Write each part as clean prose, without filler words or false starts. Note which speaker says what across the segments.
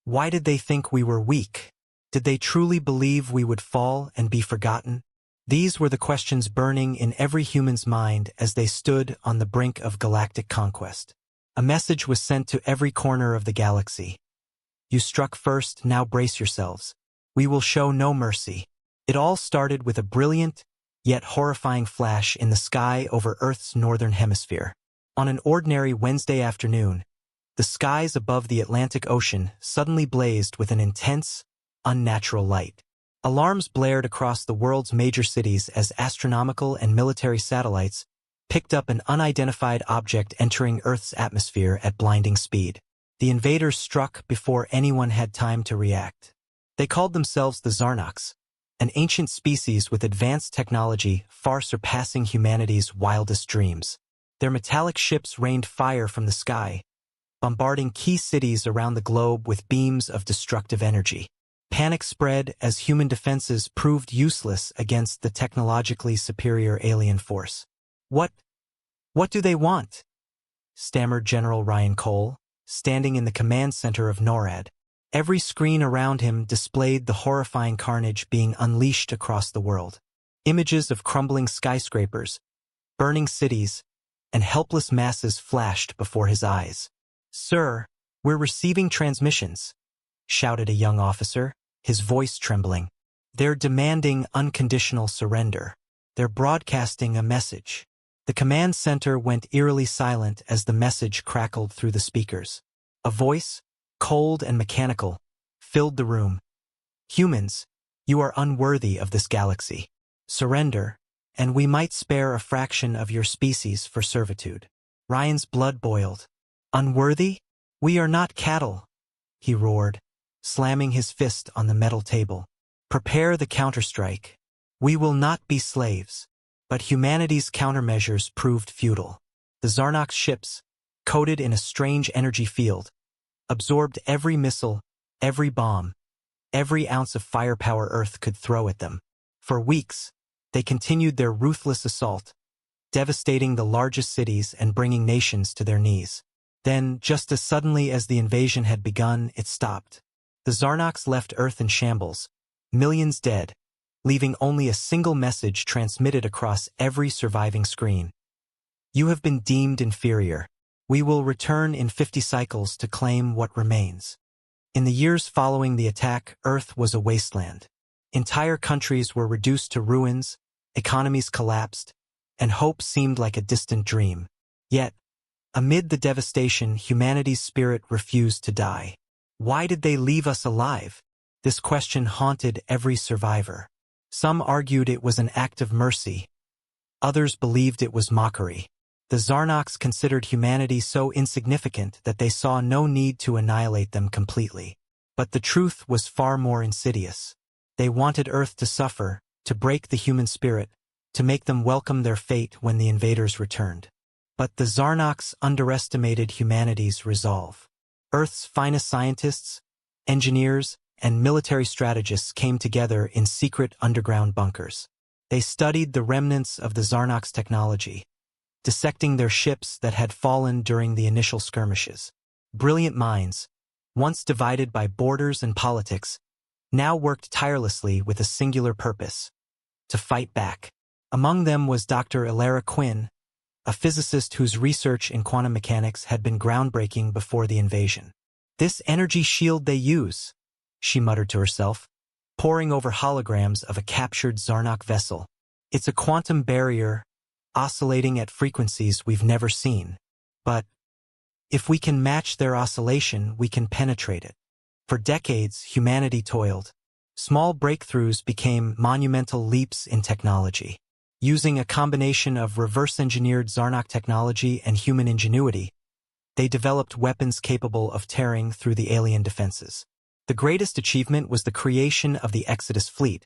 Speaker 1: Why did they think we were weak? Did they truly believe we would fall and be forgotten? These were the questions burning in every human's mind as they stood on the brink of galactic conquest. A message was sent to every corner of the galaxy. You struck first, now brace yourselves. We will show no mercy. It all started with a brilliant, yet horrifying flash in the sky over Earth's northern hemisphere. On an ordinary Wednesday afternoon, the skies above the Atlantic Ocean suddenly blazed with an intense, unnatural light. Alarms blared across the world's major cities as astronomical and military satellites picked up an unidentified object entering Earth's atmosphere at blinding speed. The invaders struck before anyone had time to react. They called themselves the Zharnoks, an ancient species with advanced technology far surpassing humanity's wildest dreams. Their metallic ships rained fire from the sky, bombarding key cities around the globe with beams of destructive energy. Panic spread as human defenses proved useless against the technologically superior alien force. What do they want?" stammered General Ryan Cole, standing in the command center of NORAD. Every screen around him displayed the horrifying carnage being unleashed across the world. Images of crumbling skyscrapers, burning cities, and helpless masses flashed before his eyes. "Sir, we're receiving transmissions," shouted a young officer, his voice trembling. "They're demanding unconditional surrender. They're broadcasting a message." The command center went eerily silent as the message crackled through the speakers. A voice, cold and mechanical, filled the room. "Humans, you are unworthy of this galaxy. Surrender, and we might spare a fraction of your species for servitude." Ryan's blood boiled. "Unworthy? We are not cattle," he roared, slamming his fist on the metal table. "Prepare the counterstrike. We will not be slaves." But humanity's countermeasures proved futile. The Zharnoks ships, coated in a strange energy field, absorbed every missile, every bomb, every ounce of firepower Earth could throw at them. For weeks, they continued their ruthless assault, devastating the largest cities and bringing nations to their knees. Then, just as suddenly as the invasion had begun, it stopped. The Zharnoks left Earth in shambles, millions dead, leaving only a single message transmitted across every surviving screen. "You have been deemed inferior. We will return in 50 cycles to claim what remains." In the years following the attack, Earth was a wasteland. Entire countries were reduced to ruins, economies collapsed, and hope seemed like a distant dream. Yet, amid the devastation, humanity's spirit refused to die. Why did they leave us alive? This question haunted every survivor. Some argued it was an act of mercy. Others believed it was mockery. The Zharnoks considered humanity so insignificant that they saw no need to annihilate them completely. But the truth was far more insidious. They wanted Earth to suffer, to break the human spirit, to make them welcome their fate when the invaders returned. But the Zharnoks underestimated humanity's resolve. Earth's finest scientists, engineers, and military strategists came together in secret underground bunkers. They studied the remnants of the Zharnoks' technology, dissecting their ships that had fallen during the initial skirmishes. Brilliant minds, once divided by borders and politics, now worked tirelessly with a singular purpose: to fight back. Among them was Dr. Ilara Quinn, a physicist whose research in quantum mechanics had been groundbreaking before the invasion. "This energy shield they use," she muttered to herself, poring over holograms of a captured Zharnok vessel. "It's a quantum barrier, oscillating at frequencies we've never seen. But if we can match their oscillation, we can penetrate it." For decades, humanity toiled. Small breakthroughs became monumental leaps in technology. Using a combination of reverse-engineered Zharnok technology and human ingenuity, they developed weapons capable of tearing through the alien defenses. The greatest achievement was the creation of the Exodus fleet,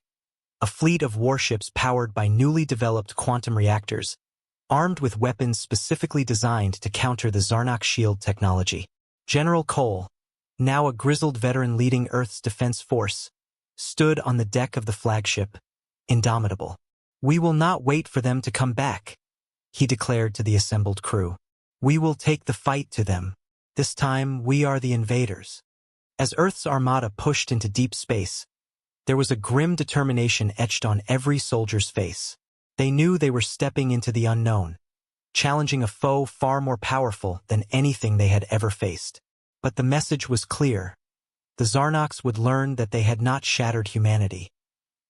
Speaker 1: a fleet of warships powered by newly developed quantum reactors, armed with weapons specifically designed to counter the Zharnok shield technology. General Cole, now a grizzled veteran leading Earth's defense force, stood on the deck of the flagship, indomitable. "We will not wait for them to come back," he declared to the assembled crew. "We will take the fight to them. This time, we are the invaders." As Earth's armada pushed into deep space, there was a grim determination etched on every soldier's face. They knew they were stepping into the unknown, challenging a foe far more powerful than anything they had ever faced. But the message was clear. The Zharnoks would learn that they had not shattered humanity.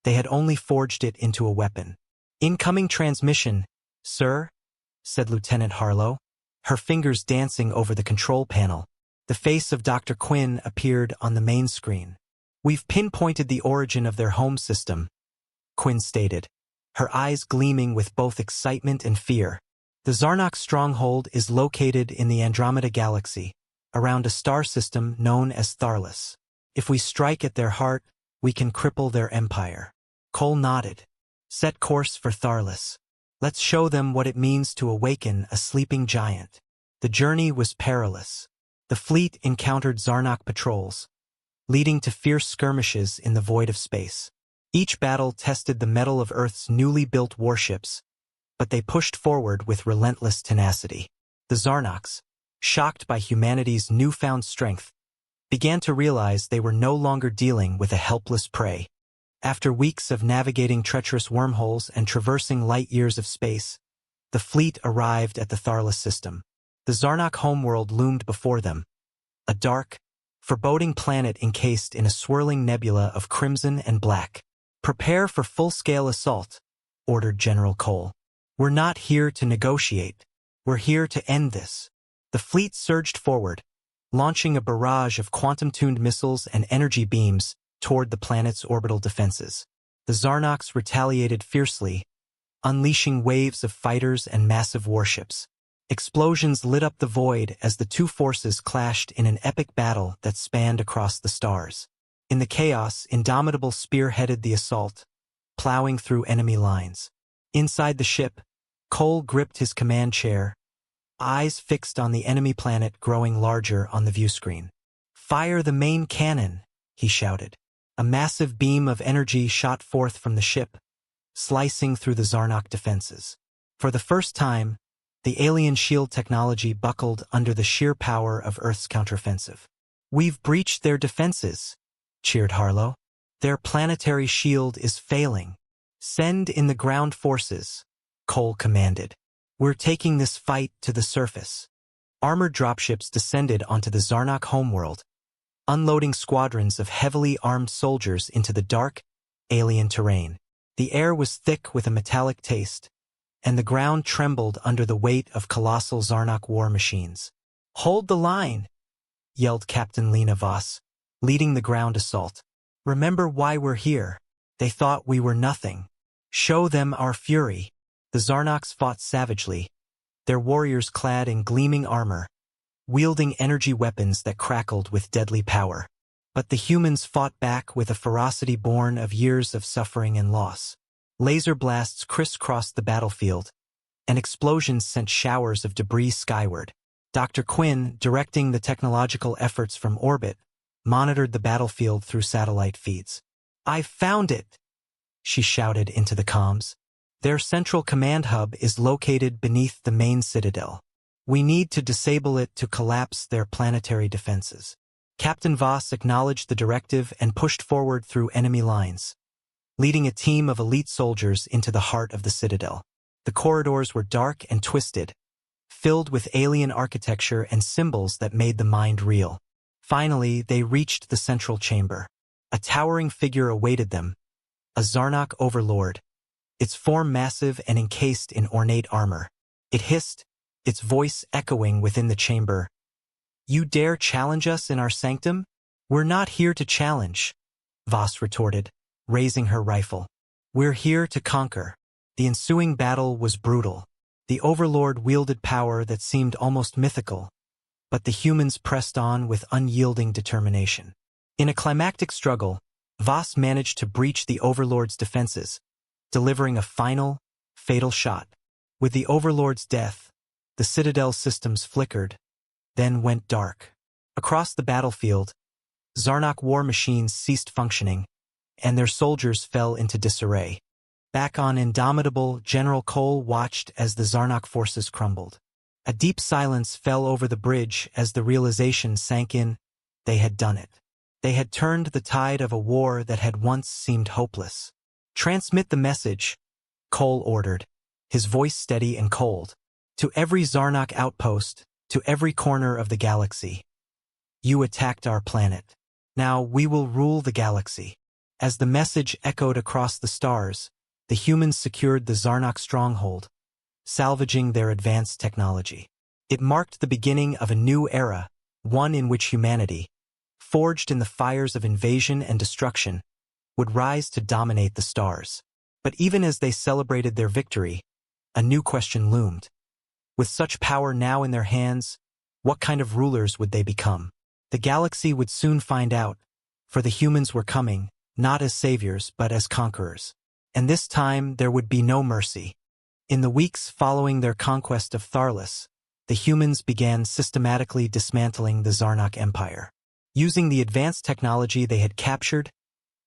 Speaker 1: They had only forged it into a weapon. "Incoming transmission, sir," said Lieutenant Harlow, her fingers dancing over the control panel. The face of Dr. Quinn appeared on the main screen. "We've pinpointed the origin of their home system," Quinn stated, her eyes gleaming with both excitement and fear. "The Zharnoks stronghold is located in the Andromeda Galaxy, around a star system known as Tharlas. If we strike at their heart, we can cripple their empire." Cole nodded. "Set course for Tharlas. Let's show them what it means to awaken a sleeping giant." The journey was perilous. The fleet encountered Zharnok patrols, leading to fierce skirmishes in the void of space. Each battle tested the mettle of Earth's newly built warships, but they pushed forward with relentless tenacity. The Zharnoks, shocked by humanity's newfound strength, began to realize they were no longer dealing with a helpless prey. After weeks of navigating treacherous wormholes and traversing light years of space, the fleet arrived at the Tharlas system. The Zharnok homeworld loomed before them, a dark, foreboding planet encased in a swirling nebula of crimson and black. "Prepare for full-scale assault," ordered General Cole. "We're not here to negotiate. We're here to end this." The fleet surged forward, launching a barrage of quantum-tuned missiles and energy beams toward the planet's orbital defenses. The Zharnoks retaliated fiercely, unleashing waves of fighters and massive warships. Explosions lit up the void as the two forces clashed in an epic battle that spanned across the stars. In the chaos, Indomitable spearheaded the assault, plowing through enemy lines. Inside the ship, Cole gripped his command chair, eyes fixed on the enemy planet growing larger on the viewscreen. "Fire the main cannon," he shouted. A massive beam of energy shot forth from the ship, slicing through the Zharnok defenses. For the first time, the alien shield technology buckled under the sheer power of Earth's counteroffensive. "We've breached their defenses," cheered Harlow. "Their planetary shield is failing." "Send in the ground forces," Cole commanded. "We're taking this fight to the surface." Armored dropships descended onto the Zharnok homeworld, unloading squadrons of heavily armed soldiers into the dark, alien terrain. The air was thick with a metallic taste, and the ground trembled under the weight of colossal Zharnok war machines. "Hold the line," yelled Captain Lena Voss, leading the ground assault. "Remember why we're here. They thought we were nothing. Show them our fury." The Zharnoks fought savagely, their warriors clad in gleaming armor, wielding energy weapons that crackled with deadly power. But the humans fought back with a ferocity born of years of suffering and loss. Laser blasts crisscrossed the battlefield, and explosions sent showers of debris skyward. Dr. Quinn, directing the technological efforts from orbit, monitored the battlefield through satellite feeds. "I've found it," she shouted into the comms. "Their central command hub is located beneath the main citadel. We need to disable it to collapse their planetary defenses." Captain Voss acknowledged the directive and pushed forward through enemy lines, leading a team of elite soldiers into the heart of the citadel. The corridors were dark and twisted, filled with alien architecture and symbols that made the mind reel. Finally, they reached the central chamber. A towering figure awaited them, a Zharnok overlord, its form massive and encased in ornate armor. It hissed, its voice echoing within the chamber. "You dare challenge us in our sanctum?" "We're not here to challenge," Voss retorted, raising her rifle. "We're here to conquer." The ensuing battle was brutal. The Overlord wielded power that seemed almost mythical, but the humans pressed on with unyielding determination. In a climactic struggle, Voss managed to breach the Overlord's defenses, delivering a final, fatal shot. With the Overlord's death, the Citadel's systems flickered, then went dark. Across the battlefield, Zharnok war machines ceased functioning, and their soldiers fell into disarray. Back on Indomitable, General Cole watched as the Zharnok forces crumbled. A deep silence fell over the bridge as the realization sank in: they had done it. They had turned the tide of a war that had once seemed hopeless. "Transmit the message," Cole ordered, his voice steady and cold. "To every Zharnok outpost, to every corner of the galaxy. You attacked our planet. Now we will rule the galaxy." As the message echoed across the stars, the humans secured the Zharnok stronghold, salvaging their advanced technology. It marked the beginning of a new era, one in which humanity, forged in the fires of invasion and destruction, would rise to dominate the stars. But even as they celebrated their victory, a new question loomed. With such power now in their hands, what kind of rulers would they become? The galaxy would soon find out, for the humans were coming, not as saviors but as conquerors. And this time there would be no mercy. In the weeks following their conquest of Tharlas, the humans began systematically dismantling the Zharnok Empire. Using the advanced technology they had captured,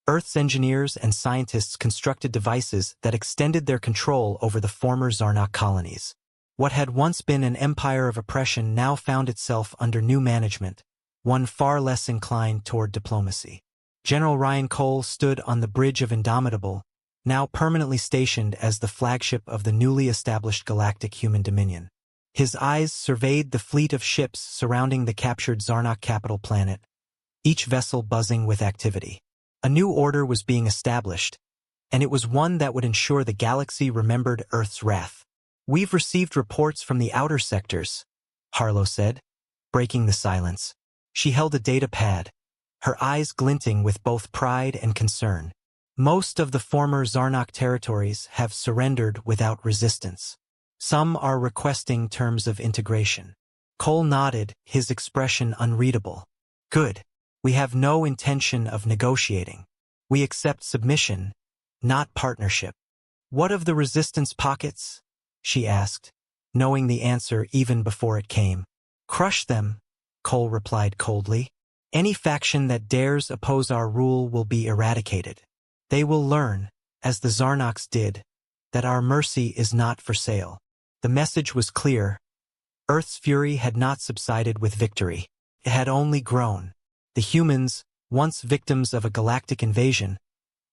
Speaker 1: Earth's engineers and scientists constructed devices that extended their control over the former Zharnok colonies. What had once been an empire of oppression now found itself under new management, one far less inclined toward diplomacy. General Ryan Cole stood on the bridge of Indomitable, now permanently stationed as the flagship of the newly established galactic human dominion. His eyes surveyed the fleet of ships surrounding the captured Zharnok capital planet, each vessel buzzing with activity. A new order was being established, and it was one that would ensure the galaxy remembered Earth's wrath. "We've received reports from the outer sectors," Harlow said, breaking the silence. She held a data pad, her eyes glinting with both pride and concern. "Most of the former Zharnok territories have surrendered without resistance. Some are requesting terms of integration." Cole nodded, his expression unreadable. "Good. We have no intention of negotiating. We accept submission, not partnership." "What of the resistance pockets?" she asked, knowing the answer even before it came. "Crush them," Cole replied coldly. "Any faction that dares oppose our rule will be eradicated. They will learn, as the Zharnoks did, that our mercy is not for sale." The message was clear. Earth's fury had not subsided with victory. It had only grown. The humans, once victims of a galactic invasion,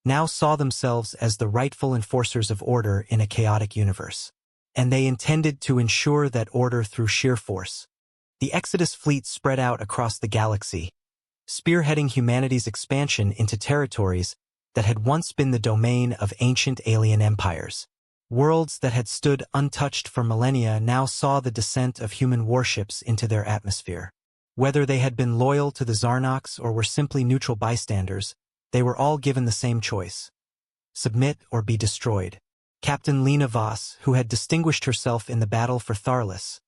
Speaker 1: now saw themselves as the rightful enforcers of order in a chaotic universe. And they intended to ensure that order through sheer force. The Exodus fleet spread out across the galaxy, spearheading humanity's expansion into territories that had once been the domain of ancient alien empires. Worlds that had stood untouched for millennia now saw the descent of human warships into their atmosphere. Whether they had been loyal to the Zharnoks or were simply neutral bystanders, they were all given the same choice: submit or be destroyed. Captain Lena Voss, who had distinguished herself in the battle for Tharlas,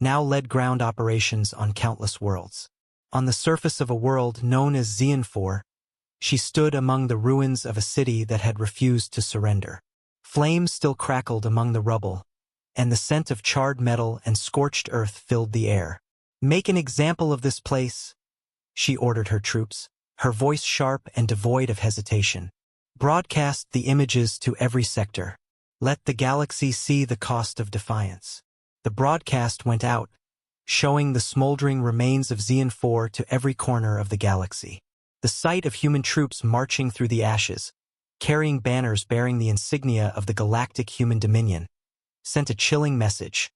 Speaker 1: now led ground operations on countless worlds. On the surface of a world known as Xian 4, she stood among the ruins of a city that had refused to surrender. Flames still crackled among the rubble, and the scent of charred metal and scorched earth filled the air. "Make an example of this place," she ordered her troops, her voice sharp and devoid of hesitation. "Broadcast the images to every sector. Let the galaxy see the cost of defiance." The broadcast went out, showing the smoldering remains of Xian 4 to every corner of the galaxy. The sight of human troops marching through the ashes, carrying banners bearing the insignia of the galactic human dominion, sent a chilling message.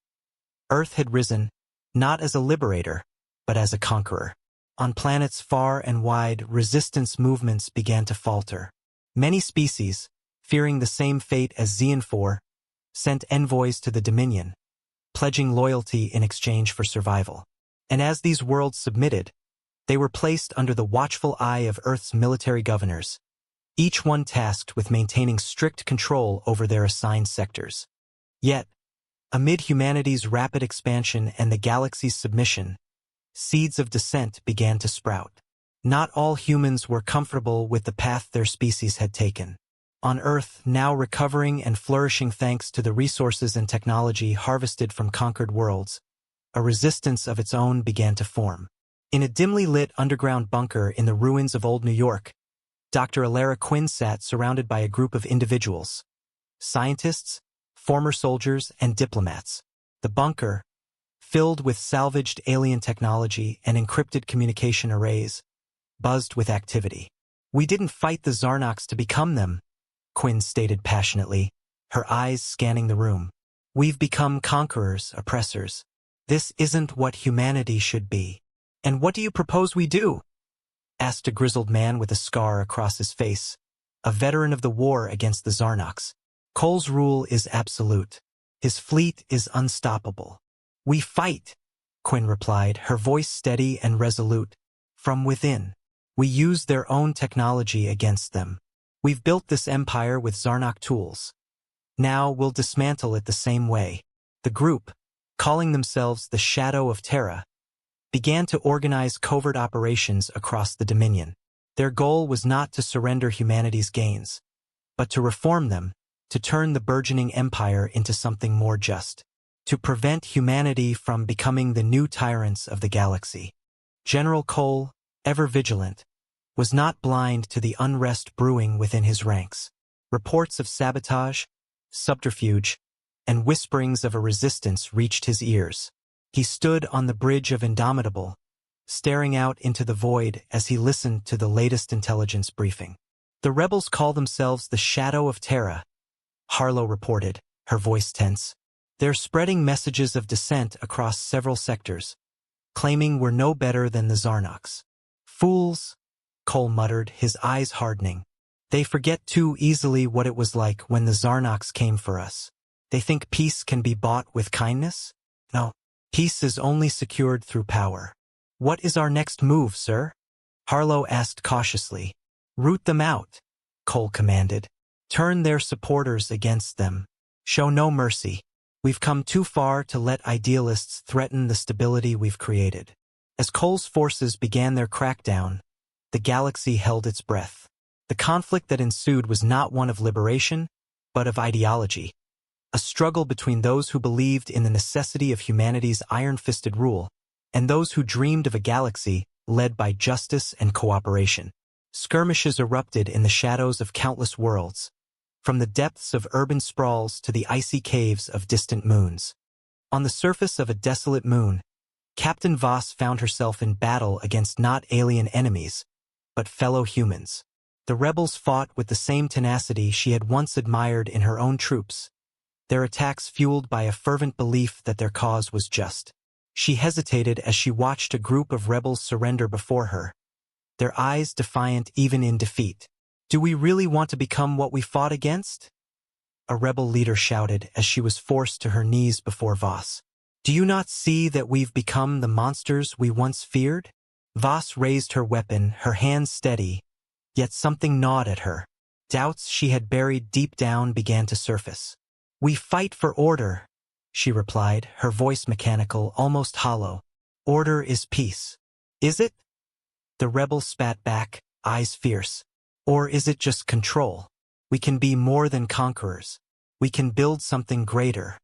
Speaker 1: Earth had risen, not as a liberator, but as a conqueror. On planets far and wide, resistance movements began to falter. Many species, fearing the same fate as Xian 4, sent envoys to the Dominion, pledging loyalty in exchange for survival. And as these worlds submitted, they were placed under the watchful eye of Earth's military governors, each one tasked with maintaining strict control over their assigned sectors. Yet, amid humanity's rapid expansion and the galaxy's submission, seeds of dissent began to sprout. Not all humans were comfortable with the path their species had taken. On Earth, now recovering and flourishing thanks to the resources and technology harvested from conquered worlds, a resistance of its own began to form. In a dimly lit underground bunker in the ruins of Old New York, Dr. Alara Quinn sat surrounded by a group of individuals: scientists, former soldiers, and diplomats. The bunker, filled with salvaged alien technology and encrypted communication arrays, buzzed with activity. "We didn't fight the Zharnoks to become them," Quinn stated passionately, her eyes scanning the room. "We've become conquerors, oppressors. This isn't what humanity should be." "And what do you propose we do?" asked a grizzled man with a scar across his face, a veteran of the war against the Zharnoks. "Cole's rule is absolute. His fleet is unstoppable." "We fight," Quinn replied, her voice steady and resolute. "From within. We use their own technology against them. We've built this empire with Zharnok tools. Now we'll dismantle it the same way." The group, calling themselves the Shadow of Terra, began to organize covert operations across the Dominion. Their goal was not to surrender humanity's gains, but to reform them, to turn the burgeoning empire into something more just, to prevent humanity from becoming the new tyrants of the galaxy. General Cole, ever vigilant, was not blind to the unrest brewing within his ranks. Reports of sabotage, subterfuge, and whisperings of a resistance reached his ears. He stood on the bridge of Indomitable, staring out into the void as he listened to the latest intelligence briefing. "The rebels call themselves the Shadow of Terra," Harlow reported, her voice tense. "They're spreading messages of dissent across several sectors, claiming we're no better than the Zharnoks." "Fools," Cole muttered, his eyes hardening. "They forget too easily what it was like when the Zharnoks came for us. They think peace can be bought with kindness? No, peace is only secured through power." "What is our next move, sir?" Harlow asked cautiously. "Root them out," Cole commanded. "Turn their supporters against them. Show no mercy. We've come too far to let idealists threaten the stability we've created." As Cole's forces began their crackdown, the galaxy held its breath. The conflict that ensued was not one of liberation, but of ideology. A struggle between those who believed in the necessity of humanity's iron-fisted rule and those who dreamed of a galaxy led by justice and cooperation. Skirmishes erupted in the shadows of countless worlds, from the depths of urban sprawls to the icy caves of distant moons. On the surface of a desolate moon, Captain Voss found herself in battle against not alien enemies, but fellow humans. The rebels fought with the same tenacity she had once admired in her own troops, their attacks fueled by a fervent belief that their cause was just. She hesitated as she watched a group of rebels surrender before her, their eyes defiant even in defeat. "Do we really want to become what we fought against?" a rebel leader shouted as she was forced to her knees before Voss. "Do you not see that we've become the monsters we once feared?" Voss raised her weapon, her hands steady, yet something gnawed at her. Doubts she had buried deep down began to surface. "We fight for order," she replied, her voice mechanical, almost hollow. "Order is peace." "Is it?" the rebel spat back, eyes fierce. "Or is it just control? We can be more than conquerors. We can build something greater."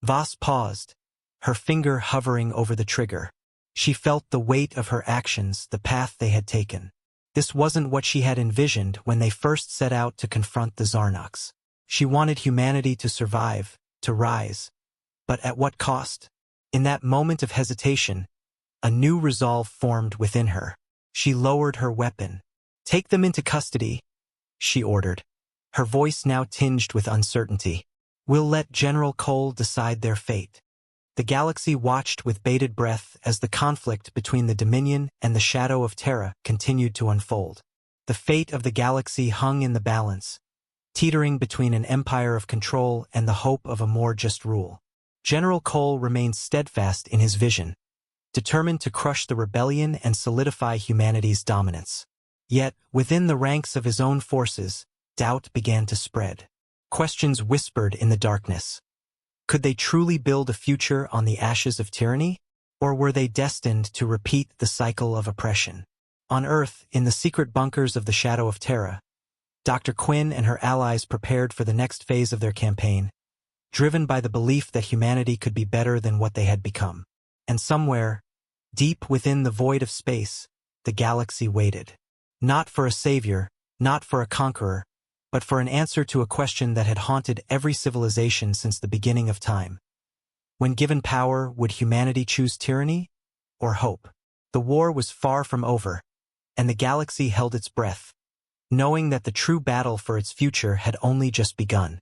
Speaker 1: Voss paused, her finger hovering over the trigger. She felt the weight of her actions, the path they had taken. This wasn't what she had envisioned when they first set out to confront the Zharnoks. She wanted humanity to survive, to rise. But at what cost? In that moment of hesitation, a new resolve formed within her. She lowered her weapon. "Take them into custody," she ordered, her voice now tinged with uncertainty. "We'll let General Cole decide their fate." The galaxy watched with bated breath as the conflict between the Dominion and the Shadow of Terra continued to unfold. The fate of the galaxy hung in the balance, teetering between an empire of control and the hope of a more just rule. General Cole remained steadfast in his vision, determined to crush the rebellion and solidify humanity's dominance. Yet, within the ranks of his own forces, doubt began to spread. Questions whispered in the darkness. Could they truly build a future on the ashes of tyranny? Or were they destined to repeat the cycle of oppression? On Earth, in the secret bunkers of the Shadow of Terra, Dr. Quinn and her allies prepared for the next phase of their campaign, driven by the belief that humanity could be better than what they had become. And somewhere, deep within the void of space, the galaxy waited. Not for a savior, not for a conqueror, but for an answer to a question that had haunted every civilization since the beginning of time. When given power, would humanity choose tyranny or hope? The war was far from over, and the galaxy held its breath, knowing that the true battle for its future had only just begun.